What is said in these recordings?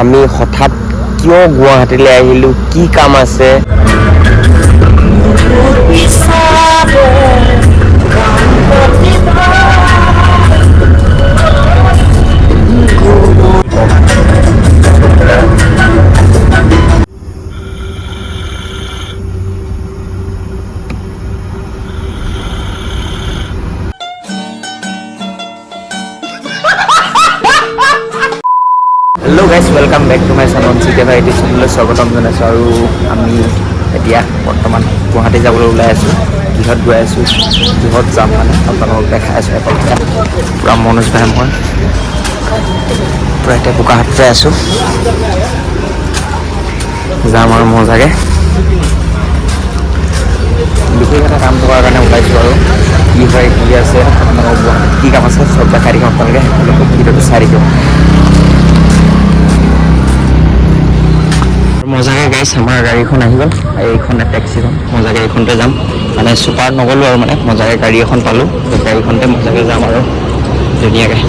আমি হঠাৎ কিয় গুৱাহাটীলৈ আহিলোঁ, কি কাম আছে? Hello' guys, welcome back to my channel চিকেভা ইউটিউব চেনেললৈ স্বাগতম জনাইছোঁ। আৰু আমি এতিয়া বৰ্তমান গুৱাহাটী যাবলৈ ওলাই আছোঁ। কিহত গৈ আছোঁ, কিহত যাম মানে আপোনালোকক দেখাই আছোঁ। এপাক পূৰা মনোজ ভাই মই পূৰা এতিয়া বোকাহাটতে আছোঁ। যাম আৰু মজাকৈ বিশেষ এটা কাম থকাৰ কাৰণে ওলাইছোঁ। আৰু কি হয়, কি আছে, আপোনালোকক গুৱাহাটীত কি কাম আছে চব দেখাই দিম আপোনালোকে। সকলোকে ভিডিঅ'টো চাই দিব। মজাকৈ গাইছ, আমাৰ গাড়ীখন আহি গ'ল। এইখন টেক্সিখন মজাকৈ এইখনতে যাম, মানে চুপাৰত নগ'লোঁ আৰু মানে মজাকৈ গাড়ী এখন পালোঁ। সেই গাড়ীখনতে মজাকৈ যাম আৰু ধুনীয়াকৈ।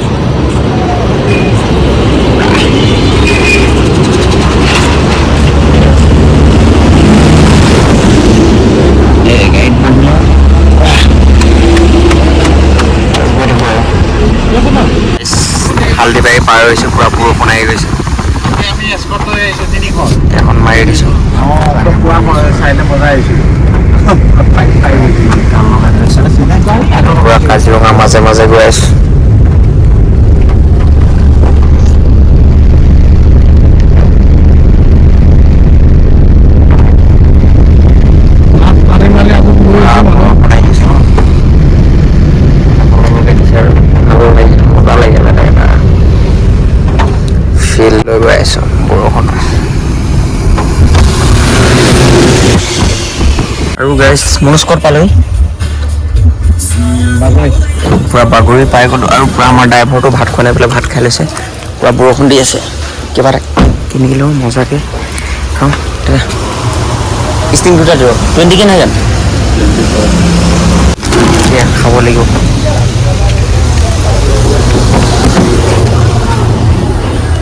হালদিবাৰী পাৰ হৈছোঁ, পূৰা বৰষুণ আহি গৈছে। এখন মাৰি দিছোঁ। পূৰা কাজিৰঙাৰ মাজে মাজে গৈ আছোঁ। ফিল্ড লৈ গৈ আছোঁ বৰষুণ। আৰু গাইজ মনোজ ক'ত পালেহি? পূৰা বাগৰি পাই গ'লোঁ। আৰু পূৰা আমাৰ ড্ৰাইভাৰটো ভাত খোৱা নাই পেলাই ভাত খাই লৈছে। পূৰা বৰষুণ দি আছে। কিবা এটা কিনি লওঁ মজাকৈ খাওঁ। ষ্টিং দুটা দিব, 20 কে নাই জানো? এতিয়া খাব লাগিব।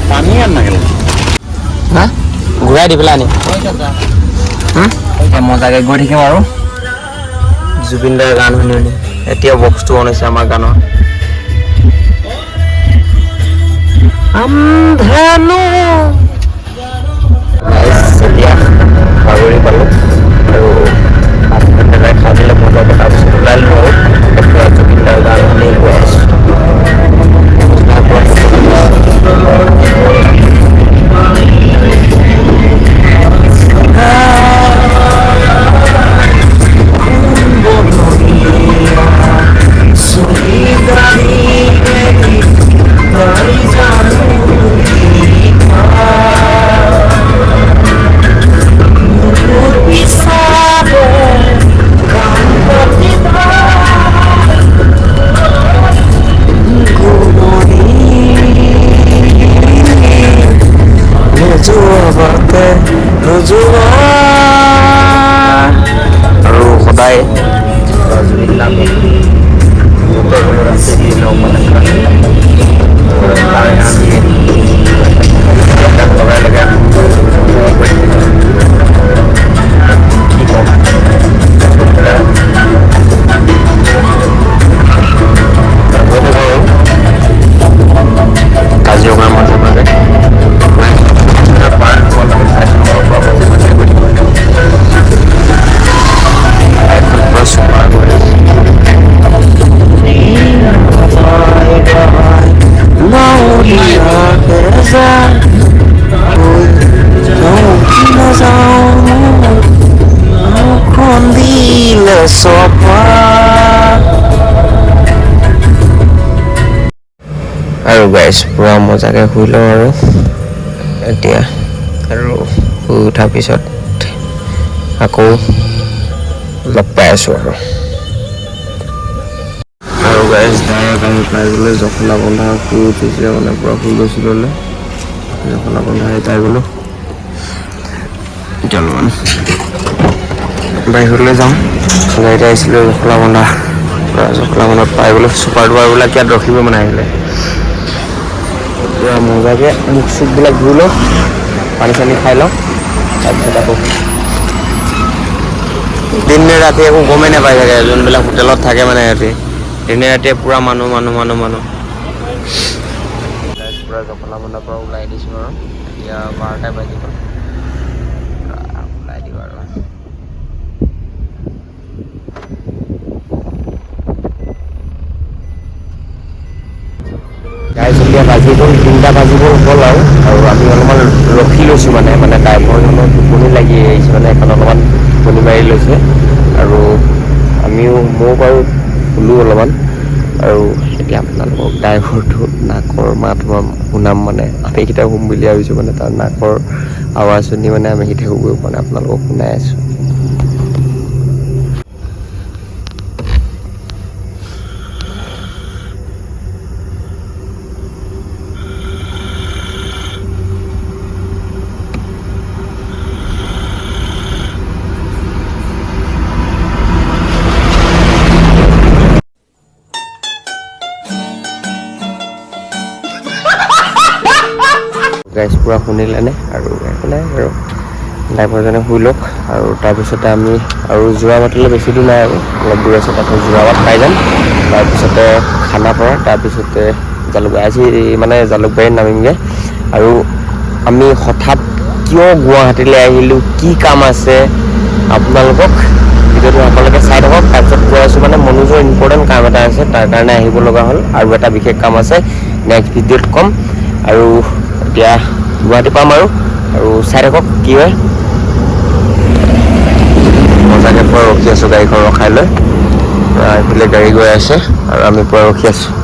পানী আন নাগিলে হা ঘূৰাই দি পেলাই আনি এতিয়া মজাকৈ গৈ থাকিম। আৰু জুবিন দাৰ গান শুনি শুনি এতিয়া বক্সটো অন হৈছে আমাৰ গানৰ। এতিয়া বাগৰি পালোঁ আৰু খাই দিলে মজা কথা পিছত ওলাই ল'লোঁ। আৰু জুবিন দাৰ গান শুনি গৈ আছোঁ। আৰু সদায় জুবিন দাক কাজিৰঙাৰ মাজে মাজে আৰু গাইছ পূৰা মজাকৈ শুই লওঁ। আৰু এতিয়া আৰু শুই উঠাৰ পিছত আকৌ লগ পাই আছোঁ। আৰু গাইছ ডাইৰেক্ট আমি পাই গ'লোঁ জখলা বন্ধা। শুই উঠিছিলে মানে পূৰা শুই গৈছিলোঁ। জখলা বন্ধা পাই গ'লোঁ। এতিয়া অলপমান বাহিৰলৈ যাওঁ। গাড়ীতে আহিছিলোঁ জখলা বন্ধা। জখলা বন্ধাত পাই গ'লোঁ। চুপাৰ ডুপাৰবিলাক ইয়াত ৰখিব মানে আহিলে। পূৰা মজাকৈ মুখ চুখবিলাক ধুই লওঁ, পানী চানী খাই লওঁ, তাৰপিছত আকৌ দিনে ৰাতি একো গমেই নাপাই থাকে যোনবিলাক হোটেলত থাকে মানে সিহঁতি দিনে ৰাতিয়ে পূৰা মানুহ পূৰা জপলা মন্দাৰ পৰা ওলাই দিছোঁ আৰু এতিয়া 12টা বাজি গ'ল ওলাই দিওঁ আৰু গাইজ এতিয়া বাজি গ'ল 3টা বাজি গ'ল আৰু আমি অলপমান ৰখি লৈছোঁ মানে ড্ৰাইভাৰজনৰ টোপনি লাগি আহিছে মানে এখন অলপমান টোপনি মাৰি লৈছে আৰু ময়ো বাৰু শুলোঁ অলপমান আৰু এতিয়া আপোনালোকক ড্ৰাইভাৰটো নাকৰ মাত শুনাম মানে আমি কেতিয়া শুম বুলি ভাবিছোঁ মানে তাৰ নাকৰ আৱাজ শুনি মানে আমি কেতিয়া শুবই পৰা নাই আপোনালোকক শুনাই আছোঁ। গাইজ পূৰা শুনিলেনে আৰু একো নাই আৰু ড্ৰাইভাৰজনে শুই লওক আৰু তাৰপিছতে আমি আৰু যোৰাবাটলৈ বেছি দূৰ নাই আৰু অলপ দূৰ আছে তাৰপিছত যোৰাবাট পাই যাম তাৰপিছতে খানাপাৰা তাৰপিছতে জালুকবাৰী আজি মানে জালুকবাৰীত নামিমগৈ আৰু আমি হঠাৎ কিয় গুৱাহাটীলৈ আহিলোঁ কি কাম আছে আপোনালোকক ভিডিঅ'টো আপোনালোকে চাই থাকক তাৰপিছত কৈ আছোঁ মানে মনোজৰ ইম্পৰ্টেণ্ট কাম এটা আছে তাৰ কাৰণে আহিব লগা হ'ল আৰু এটা বিশেষ কাম আছে নেক্সট ভিডিঅ'ত ক'ম আৰু এতিয়া গুৱাহাটী পাম আৰু চাই থাকক কি হয় মজাকৈ পূৰা ৰখি আছোঁ গাড়ীখন ৰখাই লৈ এইফালে গাড়ী গৈ আছে আৰু আমি পূৰা ৰখি আছোঁ।